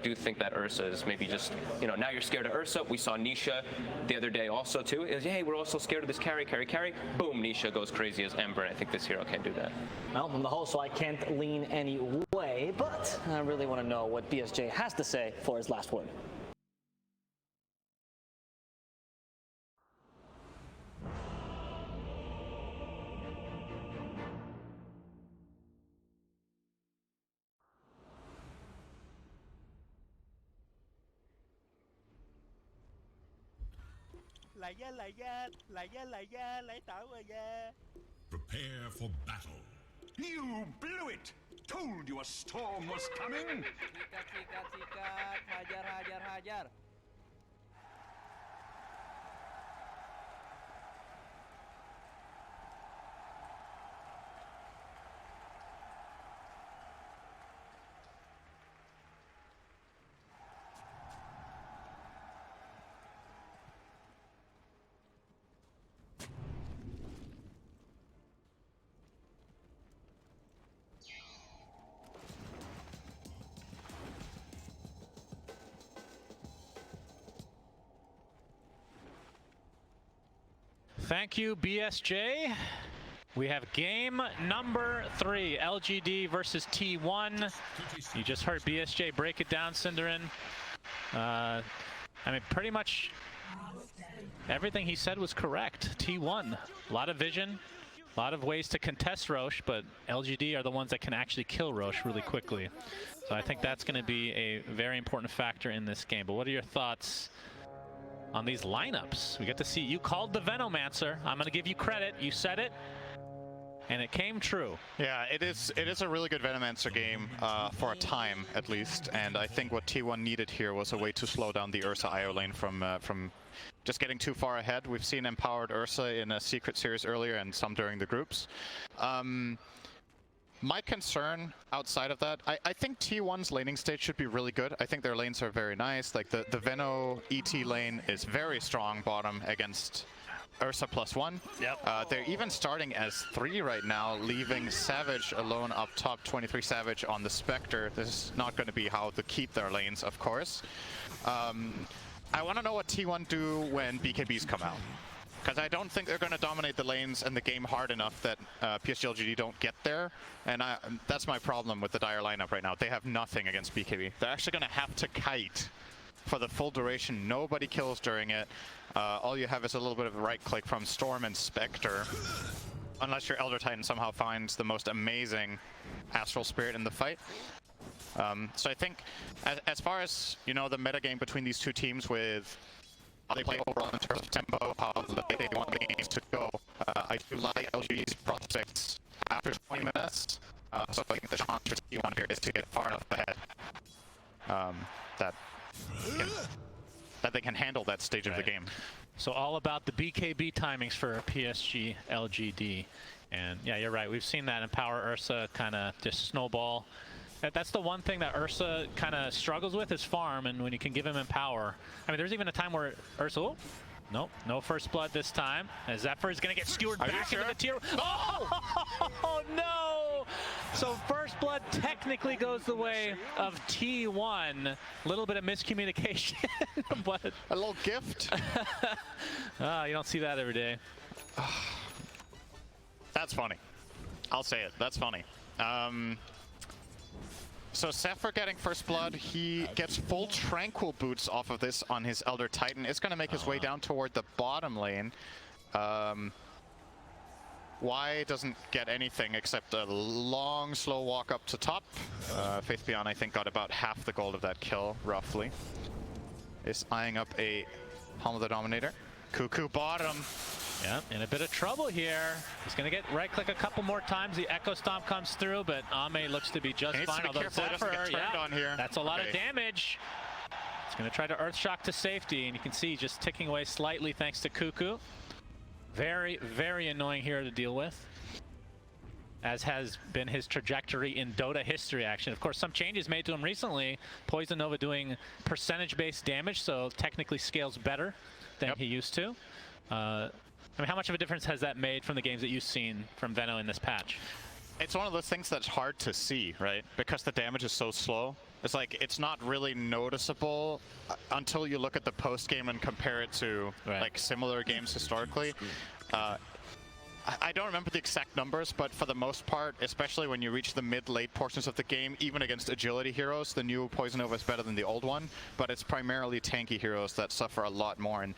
do think that Ursa is maybe just, you know, now you're scared of Ursa. We saw Nisha the other day also too. Is, hey, we're also scared of this carry. Boom, Nisha goes crazy as Ember. And I think this hero can do that. Well, I'm the host, so I can't lean any way, but I really want to know what BSJ has to say for his last word. Prepare for battle. You blew it! Told you a storm was coming! Hajar. Thank you, BSJ. We have game number 3, LGD versus T1. You just heard BSJ break it down, Cinderin. I mean, pretty much everything he said was correct. T1, a lot of vision, a lot of ways to contest Roche, but LGD are the ones that can actually kill Roche really quickly. So I think that's going to be a very important factor in this game. But what are your thoughts on these lineups? We get to see, you called the Venomancer. I'm going to give you credit. You said it, and it came true. Yeah, it is a really good Venomancer game for a time, at least. And I think what T1 needed here was a way to slow down the Ursa IO lane from just getting too far ahead. We've seen empowered Ursa in a secret series earlier and some during the groups. My concern outside of that, I think T1's laning state should be really good. I think their lanes are very nice. Like the Veno ET lane is very strong bottom against Ursa +1. Yep. They're even starting as 3 right now, leaving Savage alone up top, 23 Savage on the Spectre. This is not going to be how to keep their lanes, of course. I want to know what T1 do when BKBs come out. Because I don't think they're going to dominate the lanes and the game hard enough that PSG.LGD don't get there. And that's my problem with the Dire lineup right now. They have nothing against BKB. They're actually going to have to kite for the full duration. Nobody kills during it. All you have is a little bit of a right click from Storm and Spectre. Unless your Elder Titan somehow finds the most amazing Astral Spirit in the fight. So I think as far as, you know, the metagame between these two teams with how they play overall in terms of tempo, how they want the games to go. I do like LGD's prospects after 20 minutes, so I think the challenge for T1 here is to get far enough ahead that they can handle that stage of the game. So all about the BKB timings for PSG.LGD. And yeah, you're right. We've seen that Empower Ursa kind of just snowball. That's the one thing that Ursa kind of struggles with is farm, and when you can give him Empower. I mean, there's even a time where Ursa, oh, nope, no first blood this time. As Zephyr is going to get skewered back into the tier. Oh, no! So first blood technically goes the way of T1. A little bit of miscommunication, but a little gift. You don't see that every day. That's funny. I'll say it. That's funny. So Zephyr getting first blood, he gets full Tranquil boots off of this on his Elder Titan. It's going to make his way down toward the bottom lane. Y doesn't get anything except a long, slow walk up to top. Faith Beyond, I think, got about half the gold of that kill, roughly. Is eyeing up a Helm of the Dominator. Cuckoo bottom. Yeah, in a bit of trouble here. He's going to get right-click a couple more times. The Echo Stomp comes through, but Ame looks to be just fine. Although Zephyr, on here. That's a lot of damage. He's going to try to Earth Shock to safety, and you can see just ticking away slightly thanks to Cuckoo. Very, very annoying here to deal with, as has been his trajectory in Dota history, action. Of course, some changes made to him recently. Poison Nova doing percentage-based damage, so technically scales better than he used to. I mean, how much of a difference has that made from the games that you've seen from Veno in this patch? It's one of those things that's hard to see, right? Because the damage is so slow. It's like, it's not really noticeable until you look at the post game and compare it to like similar games historically. I don't remember the exact numbers, but for the most part, especially when you reach the mid-late portions of the game, even against agility heroes, the new Poison Nova is better than the old one, but it's primarily tanky heroes that suffer a lot more. And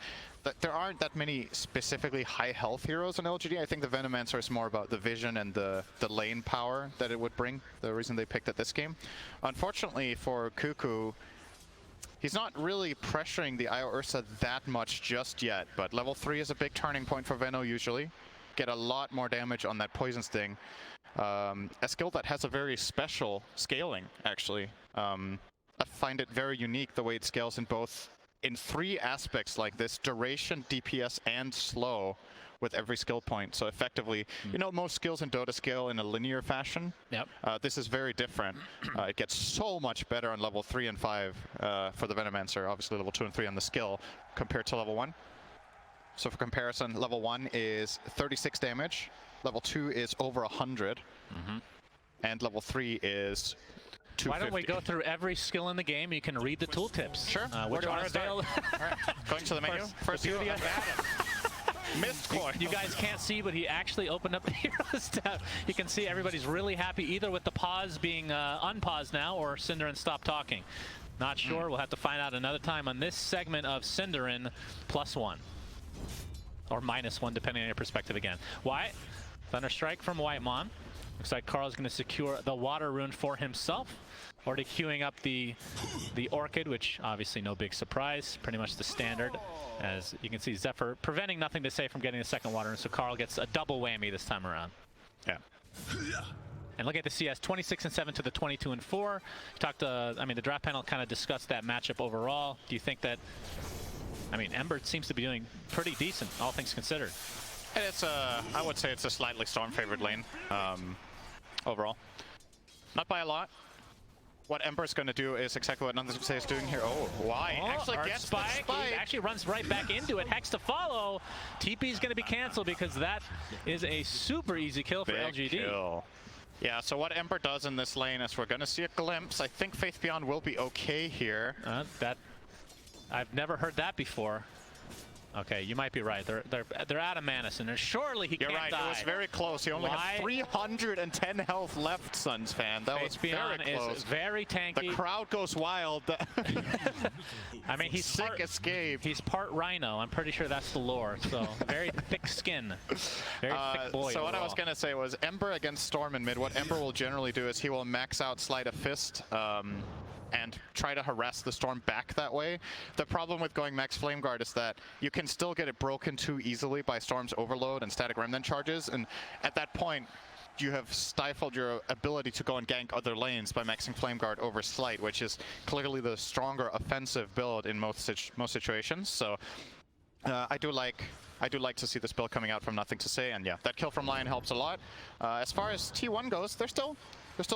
there aren't that many specifically high health heroes in LGD. I think the Venomancer is more about the vision and the lane power that it would bring, the reason they picked it this game. Unfortunately for Cuckoo, he's not really pressuring the Io Ursa that much just yet, but level 3 is a big turning point for Veno usually. Get a lot more damage on that Poison Sting. A skill that has a very special scaling, actually. I find it very unique the way it scales in 3 aspects like this: duration, DPS, and slow with every skill point. So effectively, you know, most skills in Dota scale in a linear fashion. Yep. This is very different. It gets so much better on level 3 and 5 for the Venomancer. Obviously level 2 and 3 on the skill compared to level 1. So for comparison, level 1 is 36 damage, level 2 is over 100, and level 3 is 250. Why don't we go through every skill in the game? You can read the tooltips. Sure. Which are available. Right. Going to the menu. First beauty of Mist Coin. You guys can't see, but he actually opened up the Heroes tab. You can see everybody's really happy, either with the pause being unpaused now, or Cinderin stop talking. Not sure. We'll have to find out another time on this segment of Cinderin +1. Or -1, depending on your perspective again. Why? Thunderstrike from Whitemon. Looks like Carl's going to secure the water rune for himself. Already queuing up the Orchid, which obviously no big surprise. Pretty much the standard. As you can see, Zephyr preventing NothingToSay from getting the second water rune, so Carl gets a double whammy this time around. Yeah. And look at the CS, 26 and 7 to the 22 and 4. Talked I mean, the draft panel kind of discussed that matchup overall. Do you think that, I mean, Ember seems to be doing pretty decent, all things considered. And it's I would say it's a slightly Storm-favored lane, overall. Not by a lot. What Ember's going to do is exactly what NothingToSay is doing here. Oh, why? Actually gets the spike. He actually runs right back into it. Hex to follow. TP is going to be canceled because that is a super easy kill for Big LGD. Kill. Yeah, so what Ember does in this lane is we're going to see a glimpse. I think Faith Beyond will be okay here. I've never heard that before. Okay, you might be right. They're out of mana, and surely he can't die. You're right. It was very close. He only had 310 health left, Suns fan. That was very close. Is very tanky. The crowd goes wild. I mean, he's sick escape. He's part rhino. I'm pretty sure that's the lore. So very thick skin, very thick boy. So what I was gonna say was Ember against Storm in mid. What Ember will generally do is he will max out Sleight of Fist. And try to harass the Storm back that way. The problem with going max Flame Guard is that you can still get it broken too easily by Storm's Overload and Static Remnant charges, and at that point, you have stifled your ability to go and gank other lanes by maxing Flame Guard over Sleight, which is clearly the stronger offensive build in most situations. So I do like to see this build coming out from NothingToSay, and yeah, that kill from Lion helps a lot. As far as T1 goes, they're still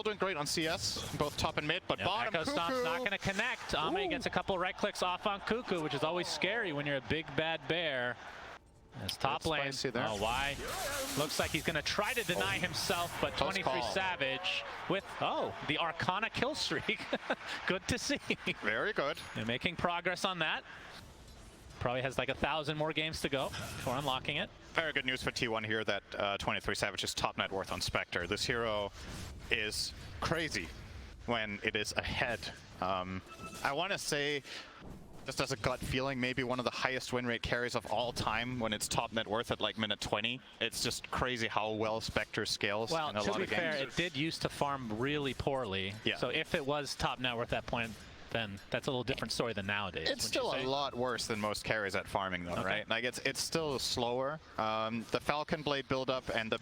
doing great on CS, both top and mid, but bottom, Echo Stomp's not going to connect. Ame gets a couple right clicks off on Cuckoo, which is always scary when you're a big bad bear. As top lane, oh, why? Looks like he's going to try to deny himself, but 23 Savage with, the Arcana kill streak. Good to see. Very good. They're making progress on that. Probably has like 1,000 more games to go before unlocking it. Very good news for T1 here that 23 Savage is top net worth on Spectre. This hero is crazy when it is ahead. I want to say, just as a gut feeling, maybe one of the highest win rate carries of all time when it's top net worth at like minute 20. It's just crazy how well Spectre scales in a lot of games. Well, to be fair, it did used to farm really poorly. Yeah. So if it was top net worth at that point, then that's a little different story than nowadays. It's still a lot worse than most carries at farming, though, right? Like it's still slower. The Falcon Blade build-up and the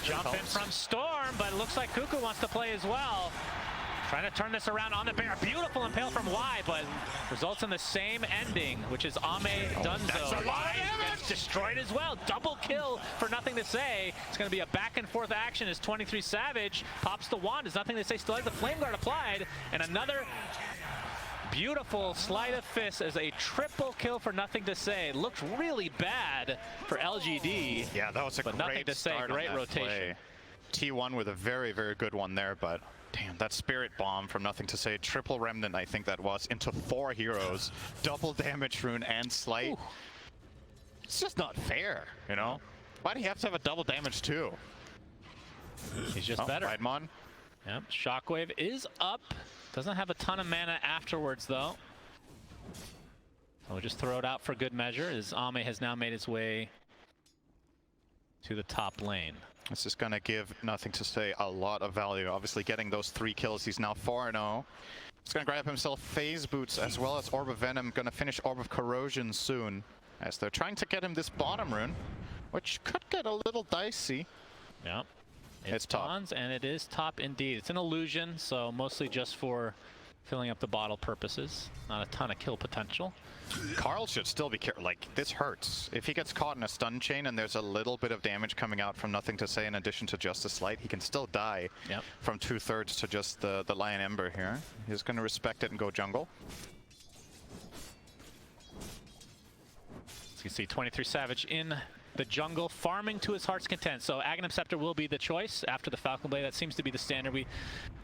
jump in from Storm, but it looks like Cuckoo wants to play as well. Trying to turn this around on the bear. Beautiful impale from Y, but results in the same ending, which is Ame Dunzo. That's a lot of damage! Gets destroyed as well. Double kill for NothingToSay. It's going to be a back and forth action as 23 Savage pops the wand. As NothingToSay still has the Flame Guard applied, and another beautiful Sleight of Fist as a triple kill for NothingToSay. Looked really bad for LGD. Yeah, that was a great start, great rotation. Play. T1 with a very, very good one there, but Damn, that Spirit Bomb from NothingToSay, triple Remnant I think that was, into 4 heroes. Double damage rune and Slight. Ooh. It's just not fair, you know? Why do you have to have a double damage too? He's just better. Raidmon. Yep, Shockwave is up. Doesn't have a ton of mana afterwards though. So we'll just throw it out for good measure as Ame has now made his way to the top lane. This is going to give NothingToSay a lot of value. Obviously getting those 3 kills, he's now 4-0. He's going to grab himself Phase Boots as well as Orb of Venom. Going to finish Orb of Corrosion soon as they're trying to get him this bottom rune, which could get a little dicey. Yep. It's top. And it is top indeed. It's an illusion, so mostly just for filling up the bottle purposes. Not a ton of kill potential. Carl should still be careful. Like, this hurts. If he gets caught in a stun chain and there's a little bit of damage coming out from NothingToSay in addition to just a Slight, he can still die from 2/3 to just the Lion Ember here. He's going to respect it and go jungle. As you can see, 23Savage in the jungle, farming to his heart's content. So Aghanim Scepter will be the choice after the Falcon Blade. That seems to be the standard. We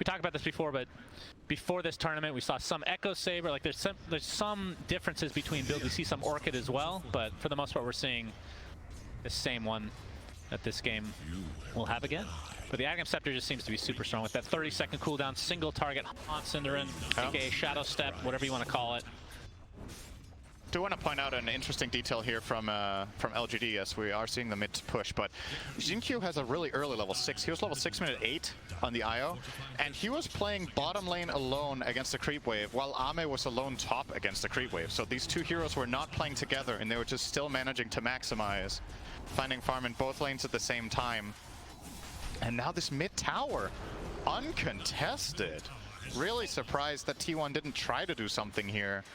talked about this before, but before this tournament, we saw some Echo Saber. Like there's some differences between builds. We see some Orchid as well, but for the most part, we're seeing the same one that this game will have again. But the Aghanim Scepter just seems to be super strong with that 30-second cooldown, single target on Cinderin, aka Shadow Step, whatever you want to call it. Do want to point out an interesting detail here from LGD. Yes, we are seeing the mid push, but XinQ has a really early level 6. He was level 6 minute 8 on the IO, and he was playing bottom lane alone against the creep wave, while Ame was alone top against the creep wave. So these two heroes were not playing together, and they were just still managing to maximize, finding farm in both lanes at the same time. And now this mid tower, uncontested. Really surprised that T1 didn't try to do something here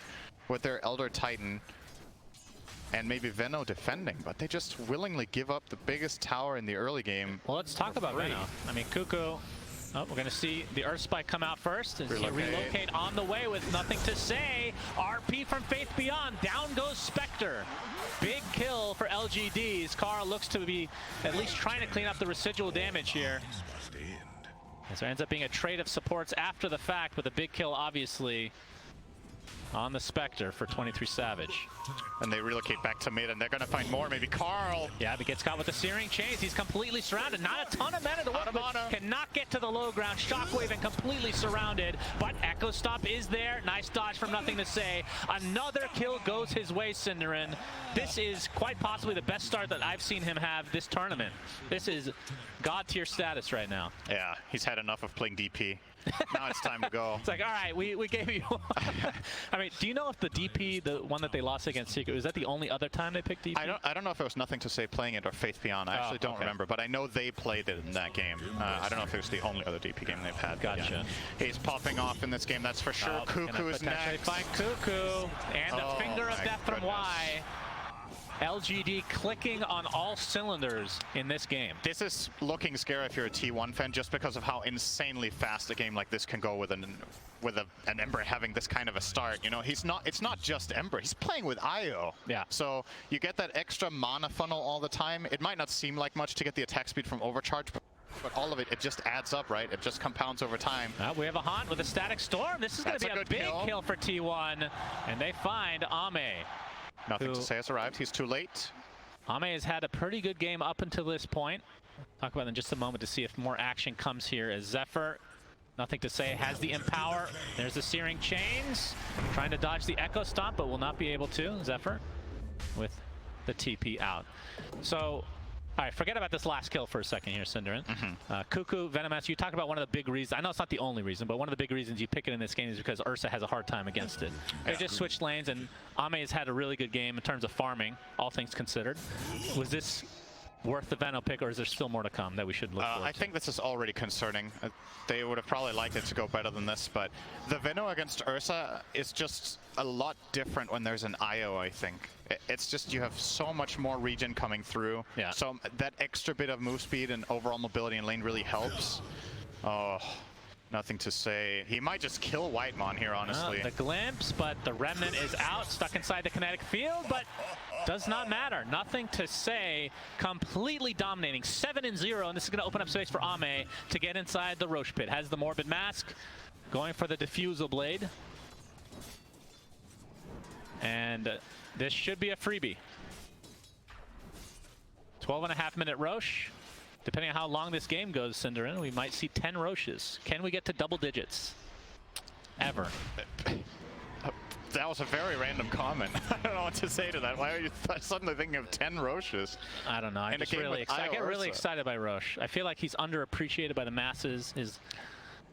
with their Elder Titan and maybe Veno defending, but they just willingly give up the biggest tower in the early game. Well, let's talk about Veno. I mean, Cuckoo, oh, we're going to see the Earth Spike come out first. As he relocate on the way with NothingToSay. RP from Faith Beyond. Down goes Spectre. Big kill for LGDs. Carl looks to be at least trying to clean up the residual damage here. As there ends up being a trade of supports after the fact, with a big kill, obviously, on the Spectre for 23Savage. And they relocate back to mid, and they're going to find more. Maybe Carl. Yeah, he gets caught with the Searing Chains. He's completely surrounded. Not a ton of mana to work with. Cannot get to the low ground. Shockwave and completely surrounded. But Echo Stomp is there. Nice dodge from NothingToSay. Another kill goes his way, Cinderin. This is quite possibly the best start that I've seen him have this tournament. This is God tier status right now. Yeah, he's had enough of playing DP. Now it's time to go. It's like, all right, we gave you I mean, do you know if the DP, the one that they lost against Secret, was that the only other time they picked DP? I don't know if it was NothingToSay playing it or Faith Beyond. I actually don't remember, but I know they played it in that game. I don't know if it was the only other DP game they've had. Gotcha. Yeah. He's popping off in this game, that's for sure. Cuckoo is next. Find Cuckoo, and the finger of death from Y. LGD clicking on all cylinders in this game. This is looking scary if you're a T1 fan, just because of how insanely fast a game like this can go with an Ember having this kind of a start. You know, it's not just Ember, he's playing with IO. Yeah. So you get that extra mana funnel all the time. It might not seem like much to get the attack speed from Overcharge, but all of it just adds up, right? It just compounds over time. We have a Haunt with a Static Storm. This is going to be a big kill for T1, and they find Ame. NothingToSay has arrived. He's too late. Ame has had a pretty good game up until this point. Talk about it in just a moment to see if more action comes here as Zephyr, NothingToSay, has the Empower. There's the Searing Chains. Trying to dodge the Echo Stomp, but will not be able to. Zephyr with the TP out. So, all right, forget about this last kill for a second here, Cinderin. Cuckoo, Venomaster, you talked about one of the big reasons. I know it's not the only reason, but one of the big reasons you pick it in this game is because Ursa has a hard time against it. They just switched lanes, and Ame has had a really good game in terms of farming, all things considered. Was this worth the Veno pick, or is there still more to come that we should look forward to? I think this is already concerning. They would have probably liked it to go better than this, but the Veno against Ursa is just a lot different when there's an IO, I think. It's just you have so much more regen coming through. Yeah. So that extra bit of move speed and overall mobility in lane really helps. Oh, Nothing to say. He might just kill Whitemon here, honestly. The glimpse, but the remnant is out, stuck inside the kinetic field, but does not matter. Nothing to say. Completely dominating. 7-0, and this is going to open up space for Ame to get inside the Roche pit. Has the Morbid Mask, going for the Diffusal Blade. And this should be a freebie. 12.5-minute Roche. Depending on how long this game goes, Cinderin, we might see 10 Roches. Can we get to double digits? Ever? That was a very random comment. I don't know what to say to that. Why are you suddenly thinking of 10 Roches? I don't know. I get really excited by Roche. I feel like he's underappreciated by the masses.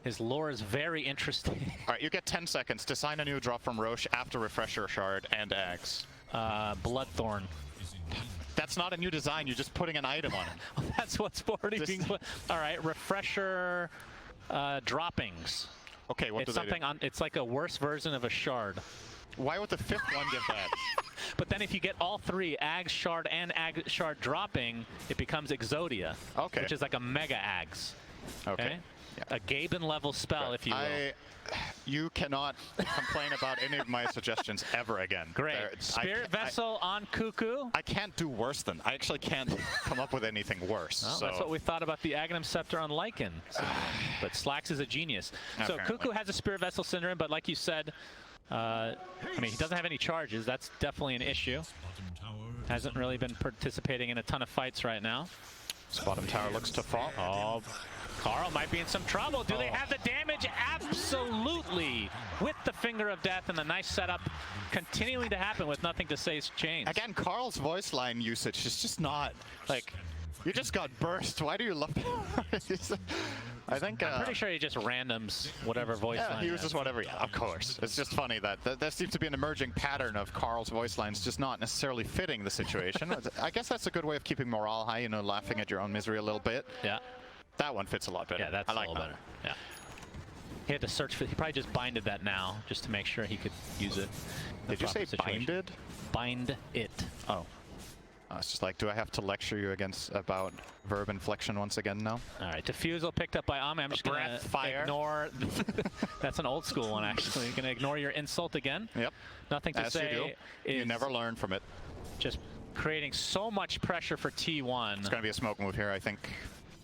His lore is very interesting. All right, you get 10 seconds to sign a new drop from Roche after Refresher Shard and Axe. Bloodthorn. That's not a new design, you're just putting an item on it. Well, that's what's already being put. All right, Refresher droppings. Okay, what does that do? It's like a worse version of a shard. Why would the 5th one give that? But then if you get all 3, Ags, Shard, and Ag Shard dropping, it becomes Exodia. Okay. Which is like a Mega Ags. Okay. Yeah. A Gaben level spell, if you will. You cannot complain about any of my suggestions ever again. Great. Spirit Vessel on Cuckoo. I can't do worse than. I actually can't come up with anything worse. Well, so. That's what we thought about the Aghanim Scepter on Lycan. But Slacks is a genius. So Apparently. Cuckoo has a Spirit Vessel Syndrome, but like you said, I mean, he doesn't have any charges. That's definitely an issue. Hasn't really been participating in a ton of fights right now. This bottom tower looks to fall. Oh, Carl might be in some trouble. Do they have the damage? Absolutely. With the Finger of Death and the nice setup continuing to happen with Nothing to Say's chains. Again, Carl's voice line usage is just not, like, you just got burst. Why do you love it? I think I'm pretty sure he just randoms whatever voice line. He uses whatever. Yeah, of course. It's just funny that there seems to be an emerging pattern of Carl's voice lines just not necessarily fitting the situation. I guess that's a good way of keeping morale high, you know, laughing at your own misery a little bit. Yeah. That one fits a lot better. Yeah, that's a little better. Yeah. He had to search for. He probably just binded that now, just to make sure he could use it. Did you say binded? Bind it. Oh. It's just like, do I have to lecture you about verb inflection once again now? All right, Diffusal picked up by Ame. I'm just going to ignore. That's an old school one, actually. You're going to ignore your insult again. Yep. Nothing to say. You never learn from it. Just creating so much pressure for T1. It's going to be a smoke move here, I think.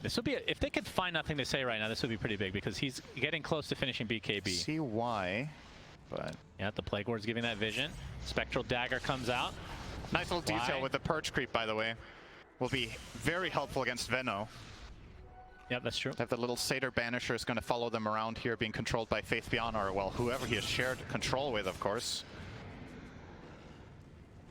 This would be, if they could find Nothing to Say right now, this would be pretty big because he's getting close to finishing BKB. See why, but... Yeah, the Plague Ward's giving that vision. Spectral Dagger comes out. Nice little detail with the Perch Creep, by the way. Will be very helpful against Veno. Yep, that's true. They have the little Satyr Banisher is going to follow them around here, being controlled by Faith Beyond, or, well, whoever he has shared control with, of course.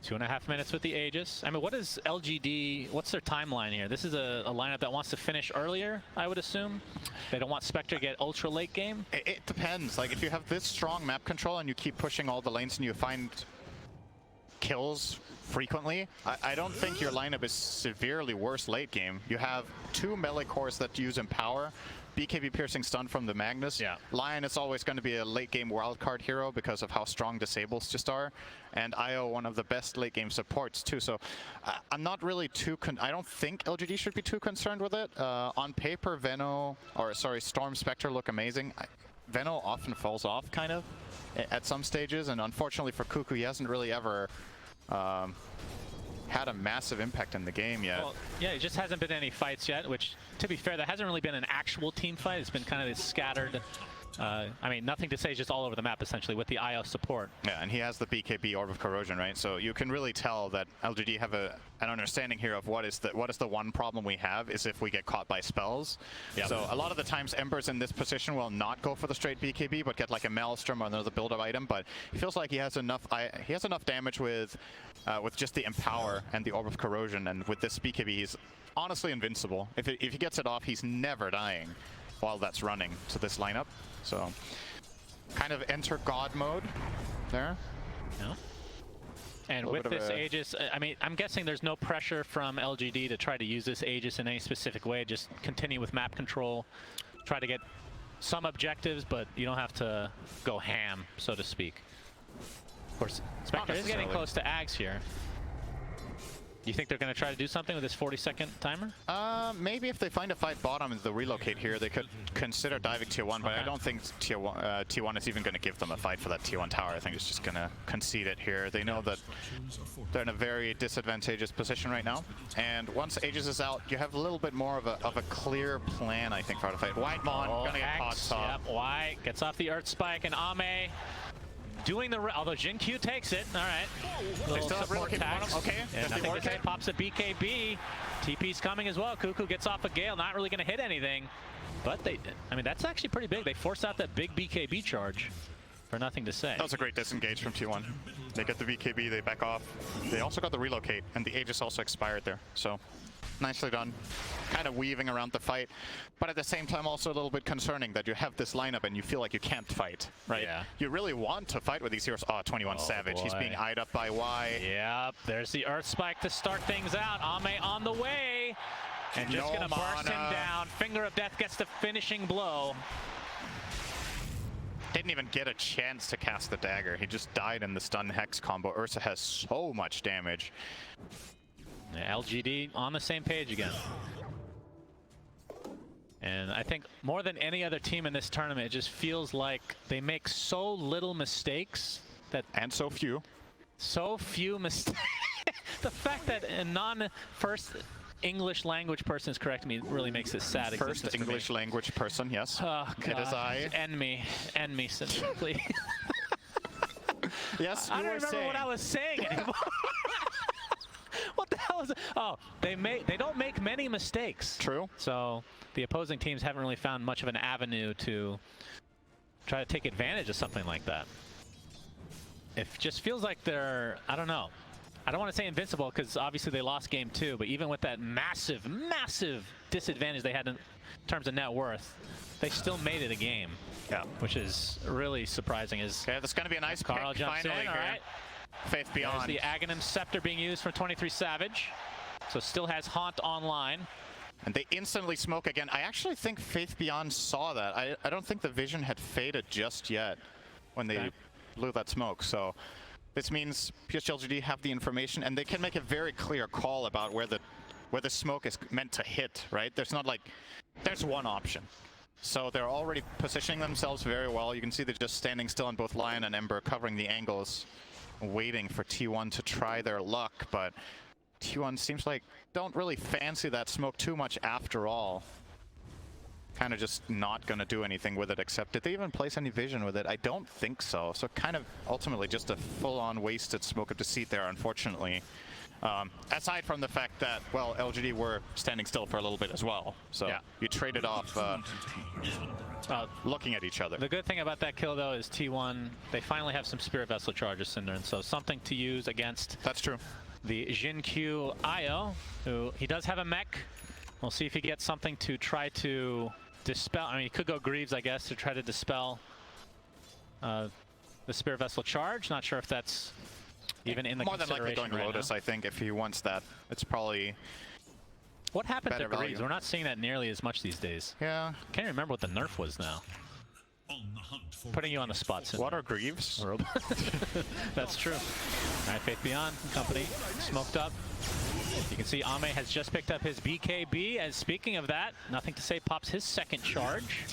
2.5 minutes with the Aegis. I mean, what is LGD, what's their timeline here? This is a lineup that wants to finish earlier, I would assume. They don't want Spectre to get ultra late game. It depends. Like, if you have this strong map control and you keep pushing all the lanes and you find kills frequently, I don't think your lineup is severely worse late game. You have 2 melee cores that use Empower, BKB piercing stun from the Magnus. Yeah. Lion is always going to be a late game wildcard hero because of how strong disables just are. And IO, one of the best late game supports too. So I'm not really I don't think LGD should be too concerned with it. On paper, Storm Spectre look amazing. Veno often falls off kind of at some stages. And unfortunately for Cuckoo, he hasn't really ever had a massive impact in the game yet. Well, yeah, it just hasn't been any fights yet, which, to be fair, that hasn't really been an actual team fight. It's been kind of this scattered, I mean, Nothing to Say is just all over the map, essentially, with the IO support. Yeah, and he has the BKB Orb of Corrosion, right? So you can really tell that LGD have an understanding here of what is the one problem we have is if we get caught by spells. Yep. So a lot of the times Ember's in this position will not go for the straight BKB, but get like a Maelstrom or another build-up item. But he feels like he has enough damage with just the Empower and the Orb of Corrosion, and with this BKB he's honestly invincible. If he gets it off, he's never dying while that's running to this lineup. So kind of enter God mode there. Yeah. And with this Aegis, I mean, I'm guessing there's no pressure from LGD to try to use this Aegis in any specific way. Just continue with map control, try to get some objectives, but you don't have to go ham, so to speak. Of course, Spectre is getting close to Ags here. You think they're going to try to do something with this 40-second timer? Maybe if they find a fight bottom and the relocate here, they could consider diving tier 1, but I don't think T1 is even going to give them a fight for that T1 tower. I think it's just going to concede it here. They know that they're in a very disadvantageous position right now. And once Aegis is out, you have a little bit more of a clear plan, I think, for how to fight. Whitemon going to get caught top. Yep, White gets off the Earth Spike, and Ame doing the... Although XinQ takes it. All right. They still have relocate bottom. Okay. And NothingToSay pops a BKB. TP's coming as well. Cuckoo gets off a Gale. Not really going to hit anything. But they... I mean, that's actually pretty big. They forced out that big BKB charge for NothingToSay. That was a great disengage from T1. They get the BKB, they back off. They also got the relocate, and the Aegis also expired there. So, nicely done. Kind of weaving around the fight, but at the same time also a little bit concerning that you have this lineup and you feel like you can't fight, right? Yeah. You really want to fight with these heroes. Oh, 21 Savage. Boy. He's being eyed up by Y. Yep, there's the Earth Spike to start things out. Ame on the way, and just gonna burst him down. Finger of Death gets the finishing blow. Didn't even get a chance to cast the dagger. He just died in the stun hex combo. Ursa has so much damage. Yeah, LGD on the same page again. And I think more than any other team in this tournament, it just feels like they make so little mistakes that... And so few. So few mistakes. The fact that a non-first English language person is correcting me really makes it sad. First English language person, yes. Oh, God. It is I. End me, please. Yes, I don't remember what I was saying anymore. What the hell is it? Oh, they don't make many mistakes. True. So the opposing teams haven't really found much of an avenue to try to take advantage of something like that. It just feels like they're, I don't know. I don't want to say invincible because obviously they lost game 2, but even with that massive, massive disadvantage they had in terms of net worth, they still made it a game. Yeah. Which is really surprising. Okay, that's going to be a nice Carl pick jumps finally in, all right. Faith Beyond. There's the Aghanim Scepter being used for 23 Savage. So still has Haunt online. And they instantly smoke again. I actually think Faith Beyond saw that. I don't think the vision had faded just yet when they blew that smoke. So this means PSG.LGD have the information and they can make a very clear call about where the smoke is meant to hit, right? There's not like, there's one option. So they're already positioning themselves very well. You can see they're just standing still on both Lion and Ember, covering the angles, waiting for T1 to try their luck, but T1 seems like don't really fancy that smoke too much after all. Kind of just not going to do anything with it, except did they even place any vision with it? I don't think so. So kind of ultimately just a full-on wasted smoke of deceit there, unfortunately. Aside from the fact that, well, LGD were standing still for a little bit as well. So yeah, you traded off looking at each other. The good thing about that kill, though, is T1, they finally have some Spirit Vessel charges, Synderen, so something to use against... That's true. The XinQ IO, who he does have a mech. We'll see if he gets something to try to dispel. I mean, he could go Greaves, I guess, to try to dispel the Spirit Vessel charge. Not sure if that's even in the more than likely going right Lotus, now. I think, if he wants that. It's probably... What happened to Greaves? Value. We're not seeing that nearly as much these days. Yeah. Can't remember what the nerf was now. Putting you on the spot, Synderen. What are Greaves? That's true. All right, Faith Beyond company smoked up. You can see Ame has just picked up his BKB. And speaking of that, NothingToSay pops his second charge.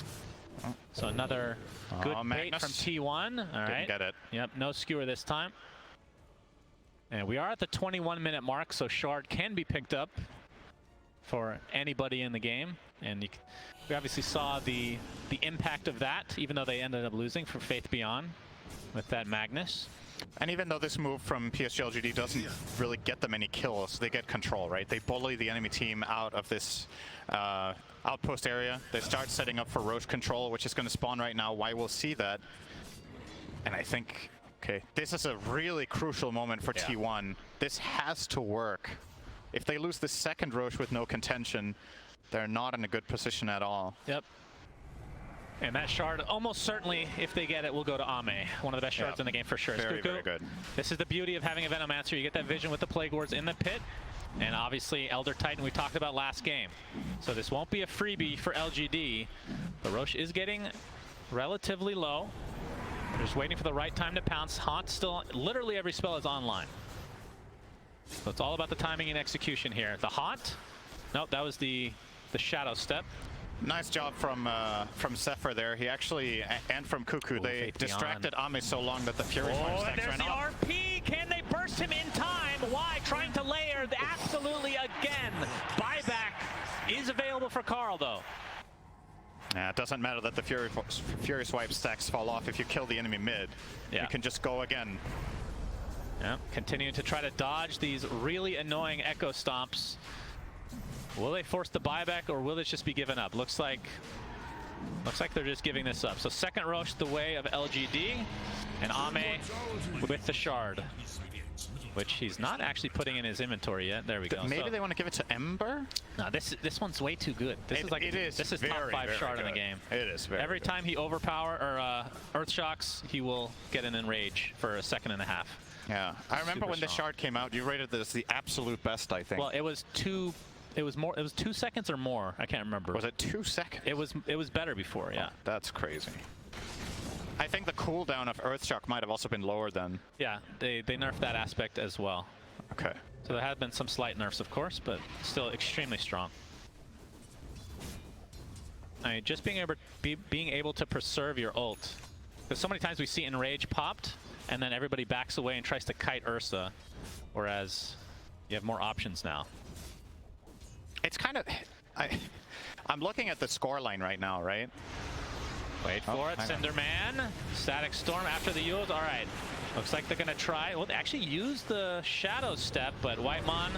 So another good bait from T1. All right. Didn't get it. Yep, no skewer this time. And we are at the 21-minute mark, so Shard can be picked up for anybody in the game. And we obviously saw the impact of that, even though they ended up losing for Faith Beyond with that Magnus. And even though this move from PSG.LGD doesn't really get them any kills, they get control, right? They bully the enemy team out of this outpost area. They start setting up for Roche control, which is going to spawn right now. Y will see that. And I think, okay, this is a really crucial moment for T1. This has to work. If they lose the second Roche with no contention, they're not in a good position at all. Yep. And that shard, almost certainly, if they get it, will go to Ame. One of the best shards in the game for sure. Very, very good. This is the beauty of having a Venomancer. You get that vision with the Plague Wards in the pit. And obviously, Elder Titan we talked about last game. So this won't be a freebie for LGD. But Roche is getting relatively low. They're just waiting for the right time to pounce. Haunt still, literally every spell is online. So it's all about the timing and execution here. The haunt. Nope, that was the shadow step. Nice job from Zephyr there. He actually, and from Cuckoo, they distracted Ame so long that the Fury Swipe stacks there's ran the off. RP. Can they burst him in time? Why? Trying to layer. Absolutely again. Buyback is available for Carl, though. Yeah, it doesn't matter that the Fury Swipe stacks fall off if you kill the enemy mid. Yeah. You can just go again. Yeah, continuing to try to dodge these really annoying echo stomps. Will they force the buyback or will this just be given up? Looks like they're just giving this up. So second Roche the way of LGD, and Ame with the shard, which he's not actually putting in his inventory yet. There we go. Maybe they want to give it to Ember? No, this one's way too good. This is very, top 5 very shard good. in the game. It is very Every good. time he overpower or earth shocks, he will get an enrage for a second and a half. Yeah, I remember Super when the strong. shard came out, you rated this the absolute best, I think. Well, it was 2 seconds or more. I can't remember. Was it 2 seconds? It was better before, yeah. Oh, that's crazy. I think the cooldown of Earthshock might have also been lower then. Yeah, they nerfed that aspect as well. Okay. So there have been some slight nerfs, of course, but still extremely strong. I mean, just being able to preserve your ult. Because so many times we see Enrage popped, and then everybody backs away and tries to kite Ursa, whereas you have more options now. It's kind of... I'm looking at the scoreline right now, right? Wait for it, Cinderman. Static Storm after the Yules. All right. Looks like they're going to try. Well, they actually used the Shadow Step, but Whitemon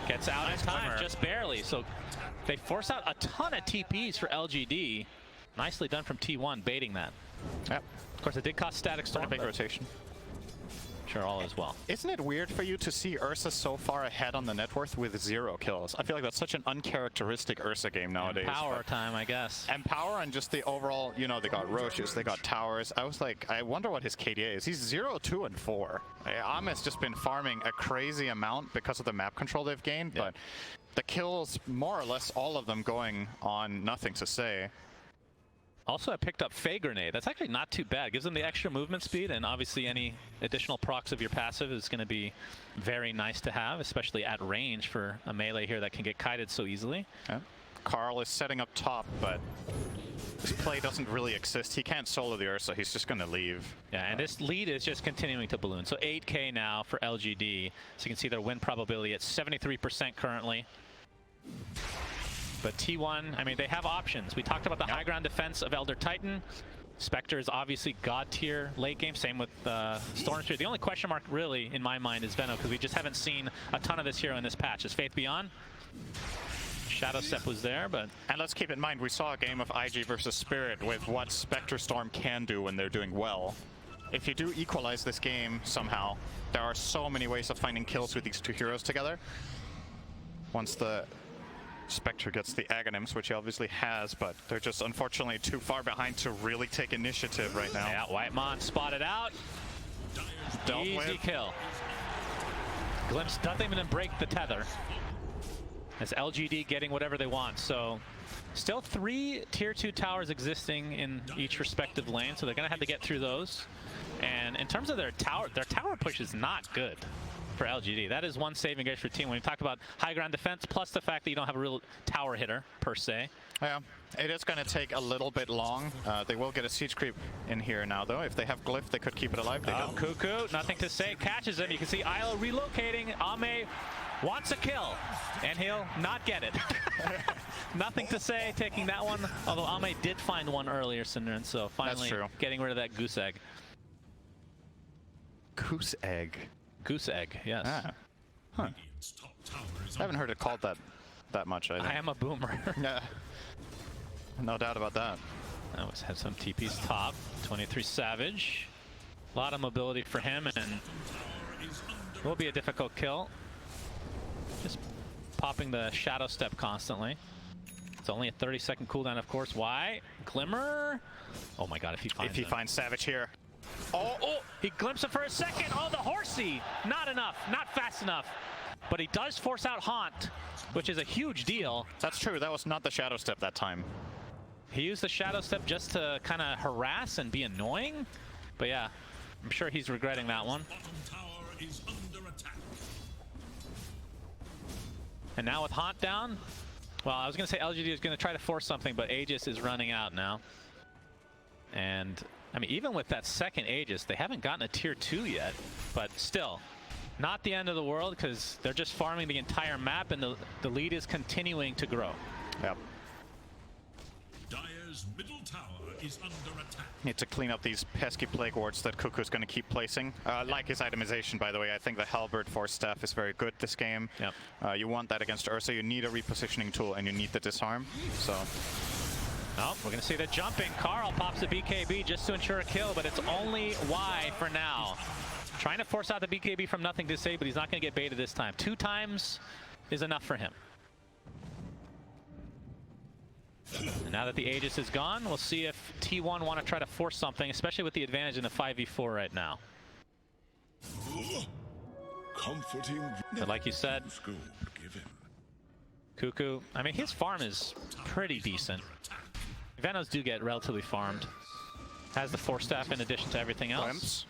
gets out in time, just barely. So they force out a ton of TPs for LGD. Nicely done from T1, baiting that. Yep. Of course, it did cost Static Storm. A big rotation. Sure, all is well. Isn't it weird for you to see Ursa so far ahead on the net worth with 0 kills? I feel like that's such an uncharacteristic Ursa game nowadays. And power time, I guess. And power and just the overall, you know, they got Roches, they got towers. I was like, I wonder what his KDA is. He's 0, 2, and 4. Ame's just been farming a crazy amount because of the map control they've gained, but the kills, more or less all of them going on Nothing to Say. Also, I picked up Fey Grenade. That's actually not too bad. Gives them the extra movement speed, and obviously any additional procs of your passive is going to be very nice to have, especially at range for a melee here that can get kited so easily. Yeah. Carl is setting up top, but this play doesn't really exist. He can't solo the Ursa. He's just going to leave. Yeah, and this lead is just continuing to balloon. So 8K now for LGD. So you can see their win probability at 73% currently. But T1, I mean, they have options. We talked about the high ground defense of Elder Titan. Spectre is obviously god tier late game. Same with Stormtree. The only question mark really in my mind is Veno, because we just haven't seen a ton of this hero in this patch. Is Faith Beyond? Shadow Step was there, but... And let's keep in mind, we saw a game of IG versus Spirit with what Spectre Storm can do when they're doing well. If you do equalize this game somehow, there are so many ways of finding kills with these two heroes together. Once the Spectre gets the Aghanims, which he obviously has, but they're just unfortunately too far behind to really take initiative right now. Yeah, Whitemon spotted out. Easy kill. Glimpse doesn't even break the tether. As LGD getting whatever they want. So still 3 tier 2 towers existing in each respective lane, so they're going to have to get through those. And in terms of their tower push is not good for LGD. That is one saving grace for team. When you talk about high ground defense, plus the fact that you don't have a real tower hitter, per se. Yeah, it is going to take a little bit long. They will get a siege creep in here now, though. If they have Glyph, they could keep it alive. They don't. Cuckoo, Nothing to Say, catches him. You can see Isla relocating. Ame wants a kill, and he'll not get it. Nothing to Say taking that one, although Ame did find one earlier, Cinderin, so finally getting rid of that goose egg. Goose egg? Goose egg, yes. Ah. Huh. I haven't heard it called that much, I think. I am a boomer. Yeah. No doubt about that. I always have some TPs top. 23 Savage. A lot of mobility for him, and will be a difficult kill. Just popping the Shadow Step constantly. It's only a 30-second cooldown, of course. Why? Glimmer? Oh my god, if he finds Savage here. Oh, he glimpsed it for a second. Oh, the horsey. Not enough. Not fast enough. But he does force out Haunt, which is a huge deal. That's true. That was not the Shadow Step that time. He used the Shadow Step just to kind of harass and be annoying. But yeah, I'm sure he's regretting that one. And now with Haunt down, well, I was going to say LGD is going to try to force something, but Aegis is running out now. And, I mean, even with that second Aegis, they haven't gotten a tier 2 yet, but still, not the end of the world because they're just farming the entire map and the lead is continuing to grow. Yep. Dire's middle tower is under attack. Need to clean up these pesky plague wards that Kuku's going to keep placing. Like his itemization, by the way. I think the Halberd Force Staff is very good this game. Yep. You want that against Ursa. You need a repositioning tool and you need the disarm. So. Oh, we're going to see the jumping. Carl pops the BKB just to ensure a kill, but it's only Y for now. Trying to force out the BKB from NothingToSay, but he's not going to get baited this time. 2 times is enough for him. And now that the Aegis is gone, we'll see if T1 want to try to force something, especially with the advantage in the 5v4 right now. Comforting. But like you said, Kuku, I mean, his farm is pretty decent. Venos do get relatively farmed. Has the Force Staff in addition to everything else. Glimpse.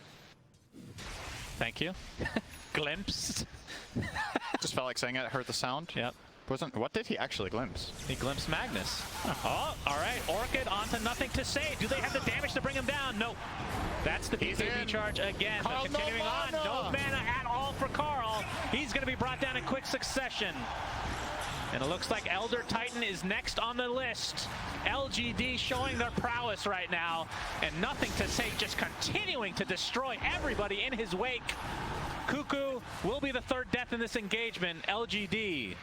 Thank you. Glimpse. Just felt like saying it. Heard the sound. Yep. What did he actually glimpse? He glimpsed Magnus. Oh, all right. Orchid onto NothingToSay. Do they have the damage to bring him down? Nope. That's the BKB charge again. But continuing on. No mana at all for Carl. He's going to be brought down in quick succession. And it looks like Elder Titan is next on the list. LGD showing their prowess right now. And NothingToSay just continuing to destroy everybody in his wake. Kuku will be the 3rd death in this engagement. LGD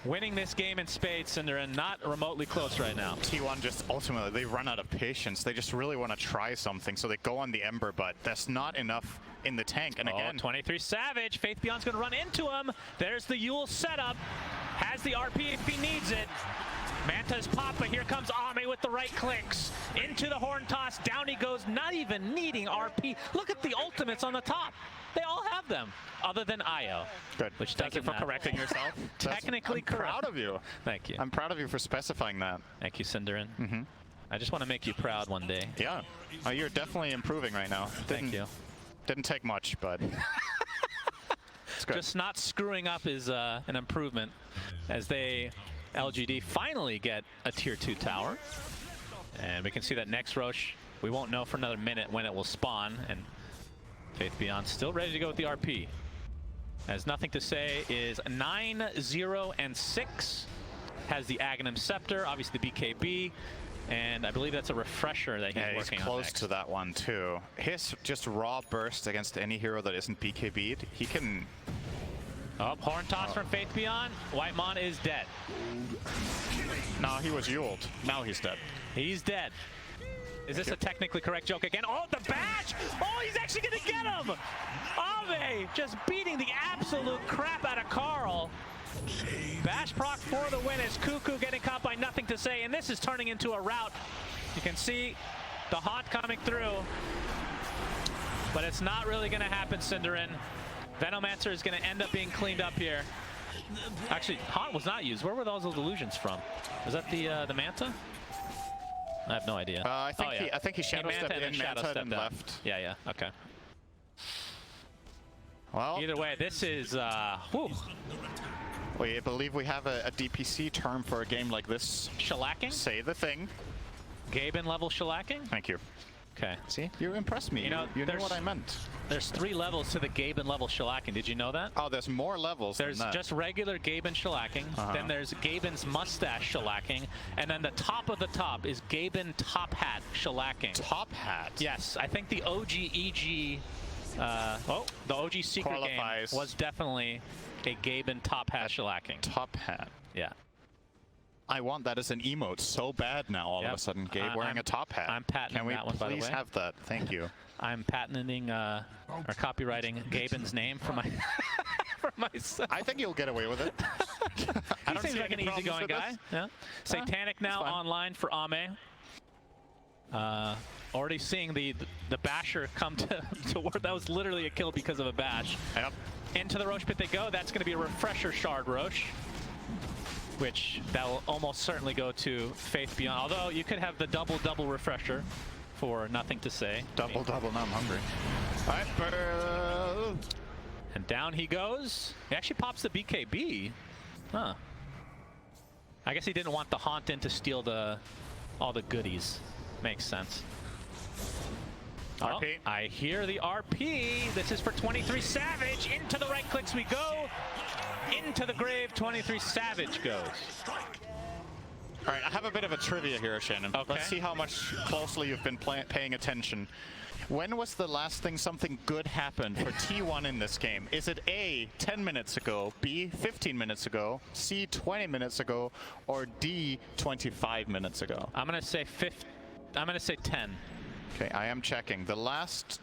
winning this game in spades, and they're not remotely close right now. T1 just ultimately, they run out of patience. They just really want to try something, so they go on the Ember, but that's not enough in the tank. And again, 23 Savage. Faith Beyond's going to run into him. There's the Yule setup. Has the RP if he needs it. Manta's Papa. Here comes Ame with the right clicks. Into the horn toss. Down he goes, not even needing RP. Look at the ultimates on the top. They all have them, other than Io. Good. Which Thank you for correcting yourself. Technically correct. I'm proud of you. Thank you. I'm proud of you for specifying that. Thank you, Cinderin. I just want to make you proud one day. Yeah. Oh, you're definitely improving right now. Thank you. Didn't take much, but it's good. Just not screwing up is an improvement as they, LGD, finally get a tier 2 tower. And we can see that next Roche, we won't know for another minute when it will spawn. And Faith Beyond still ready to go with the RP. As NothingToSay is 9-0-6. Has the Aghanim Scepter, obviously the BKB. And I believe that's a refresher that he's working on. He's close to that one too. His just raw burst against any hero that isn't BKB'd, he can... Oh, horn toss from Faith Beyond. Whitemon is dead. No, he was Yuled. Now he's dead. He's dead. Is this a technically correct joke again? Oh, the bash! Oh, he's actually gonna get him! Ame just beating the absolute crap out of Carl. Bash proc for the win as Kuku getting caught by NothingToSay, and this is turning into a rout. You can see the haunt coming through, but it's not really gonna happen, Cinderin. Venomancer is gonna end up being cleaned up here. Actually, haunt was not used. Where were those illusions from? Was that the Manta? I have no idea. I think he shadow stepped in, Manta and left. Yeah, okay. Well, either way, this is, whew. We believe we have a DPC term for a game like this. Shellacking? Say the thing. Gaben level shellacking? Thank you. Okay. See, you impressed me. You know what I meant. There's 3 levels to the Gaben level shellacking. Did you know that? Oh, there's more levels There's than that. just regular Gaben shellacking. Then there's Gaben's mustache shellacking. And then the top of the top is Gaben top hat shellacking. Top hat? Yes. I think the OG EG, the OG Secret qualifies. Game was definitely a Gaben top hat shellacking. Top hat? Yeah. I want that as an emote so bad now all of a sudden. Gabe wearing a top hat. I'm patenting that one, by the way. Can we please have that? Thank you. I'm patenting or copywriting Gaben's name for my for myself. I think you'll get away with it. He seems like an easygoing guy. Yeah. Satanic now online for Ame. Already seeing the basher come to where that was literally a kill because of a bash. Yep. Into the Roche pit they go. That's going to be a refresher shard Roche, which that will almost certainly go to Faith Beyond. Although you could have the double refresher for NothingToSay. Double, now I'm hungry. And down he goes. He actually pops the BKB. Huh. I guess he didn't want the Haunt in to steal all the goodies. Makes sense. RP. Oh, I hear the RP. This is for 23Savage. Into the right clicks we go. Into the grave, 23Savage goes. All right, I have a bit of a trivia here, Shannon. Okay. Let's see how much closely you've been paying attention. When was the last thing something good happened for T1 in this game? Is it A, 10 minutes ago, B, 15 minutes ago, C, 20 minutes ago, or D, 25 minutes ago? I'm gonna say 10. Okay, I am checking. The last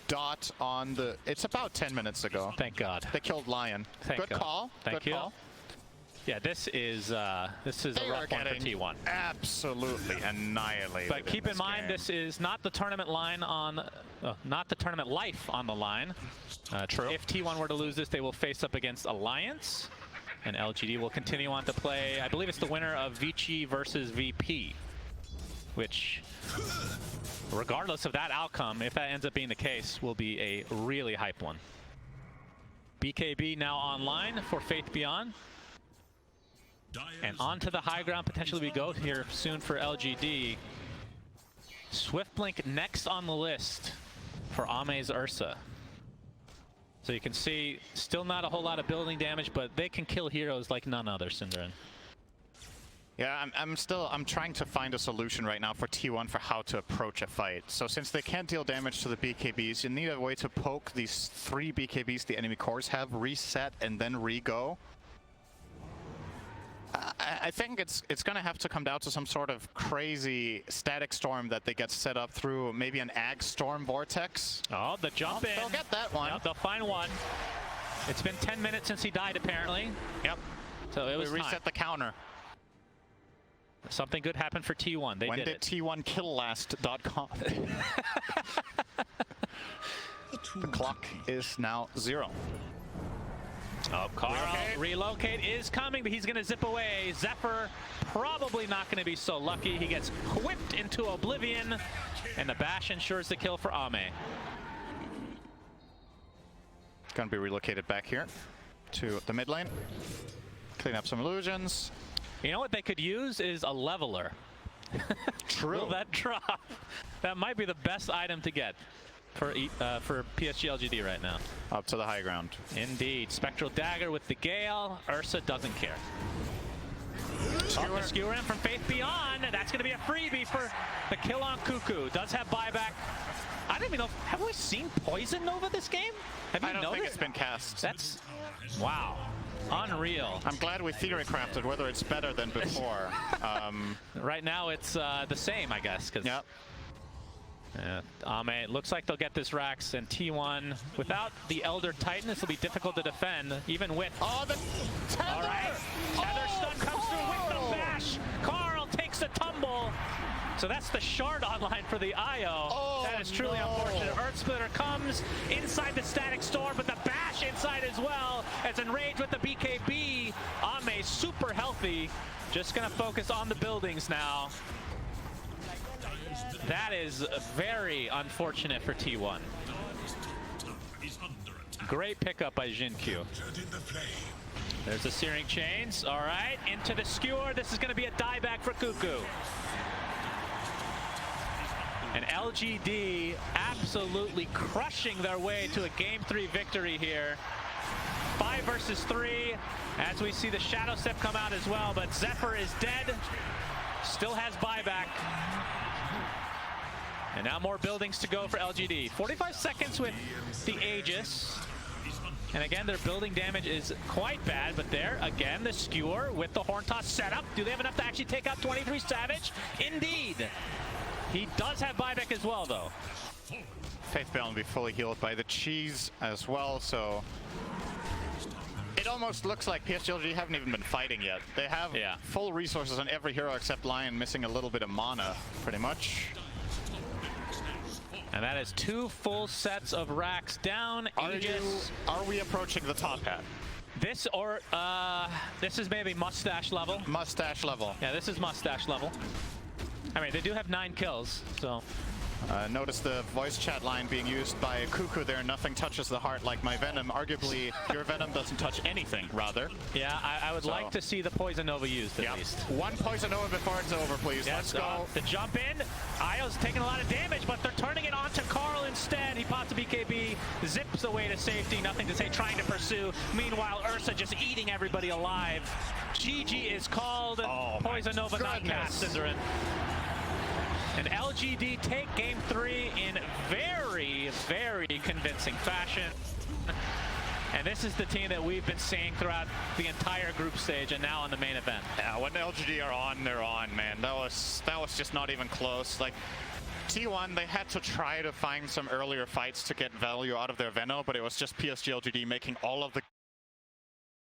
dot on the... It's about 10 minutes ago. Thank God. They killed Lion. Thank Good God. call. Thank Good you. call. Yeah, this is a rough one for T1. Absolutely annihilated. But keep in mind, game. this is not the tournament line on, not the tournament life on the line. True. If T1 were to lose this, they will face up against Alliance, and LGD will continue on to play. I believe it's the winner of Vici versus VP, which, regardless of that outcome, if that ends up being the case, will be a really hype one. BKB now online for Faith Beyond. And onto the high ground, potentially we go here soon for LGD. Swift Blink next on the list for Ame's Ursa. So you can see, still not a whole lot of building damage, but they can kill heroes like none other, Synderin. Yeah, I'm trying to find a solution right now for T1 for how to approach a fight. So since they can't deal damage to the BKBs, you need a way to poke these 3 BKBs the enemy cores have, reset, and then re-go. I think it's going to have to come down to some sort of crazy static storm that they get set up through maybe an Ag Storm Vortex. Oh, the jump in. They'll get that one. Yep, they'll find one. It's been 10 minutes since he died, apparently. Yep. So it was we reset time. the counter. Something good happened for T1. They when did did it. T1killlast.com? The clock is now 0. Oh, Carl, relocate is coming, but he's going to zip away. Zephyr probably not going to be so lucky. He gets whipped into oblivion, and the bash ensures the kill for Ame. Going to be relocated back here to the mid lane. Clean up some illusions. You know what they could use is a leveler. True. Will that drop? That might be the best item to get for PSG.LGD right now. Up to the high ground. Indeed. Spectral Dagger with the Gale. Ursa doesn't care. The skewer in from Faith Beyond. That's going to be a freebie for the kill on Cuckoo. Does have buyback. I don't even know. Have we seen Poison Nova this game? Have you I don't noticed? think it's been cast. That's... Wow. Unreal. I'm glad we theory crafted whether it's better than before. Right now it's the same, I guess. Yep. It looks like they'll get this Rax, and T1 without the Elder Titan, this will be difficult to defend, even with. Oh, the tether! All right, tether stun comes through with the bash. Carl takes a tumble. So that's the shard online for the IO. Oh, that is truly unfortunate. Earth Splitter comes inside the static storm, but the bash inside as well. As enraged with the BKB, Ame super healthy. Just gonna focus on the buildings now. That is very unfortunate for T1. Great pickup by XinQ. There's the Searing Chains. All right, into the skewer. This is going to be a dieback for Cuckoo. And LGD absolutely crushing their way to a Game 3 victory here. 5 versus 3, as we see the Shadow Step come out as well, but Zephyr is dead. Still has buyback. And now more buildings to go for LGD. 45 seconds with the Aegis. And again, their building damage is quite bad, but there, again, the skewer with the Horn Toss setup. Do they have enough to actually take out 23Savage? Indeed. He does have buyback as well, though. Faith Bell will be fully healed by the cheese as well, so it almost looks like PSG.LGD haven't even been fighting yet. They have full resources on every hero except Lion, missing a little bit of mana, pretty much. And that is 2 full sets of racks down. Are we approaching the top hat? This or this is maybe mustache level. Mustache level. Yeah, this is mustache level. I mean, they do have 9 kills, so Notice the voice chat line being used by Cuckoo there. Nothing touches the heart like my venom. Arguably, your venom doesn't touch anything, rather. Yeah, I would like to see the Poison Nova used at least. One Poison Nova before it's over, please. Yes, Let's go. The jump in. Io's taking a lot of damage, but they're turning it onto Carl instead. He pops a BKB, zips away to safety. Nothing to say, trying to pursue. Meanwhile, Ursa just eating everybody alive. GG is called. Poison Nova not cast, Cinderin. And LGD take game 3 in very, very convincing fashion. And this is the team that we've been seeing throughout the entire group stage and now on the main event. Yeah, when LGD are on, they're on, man. That was just not even close. Like, T1, they had to try to find some earlier fights to get value out of their Veno, but it was just PSG.LGD making all of the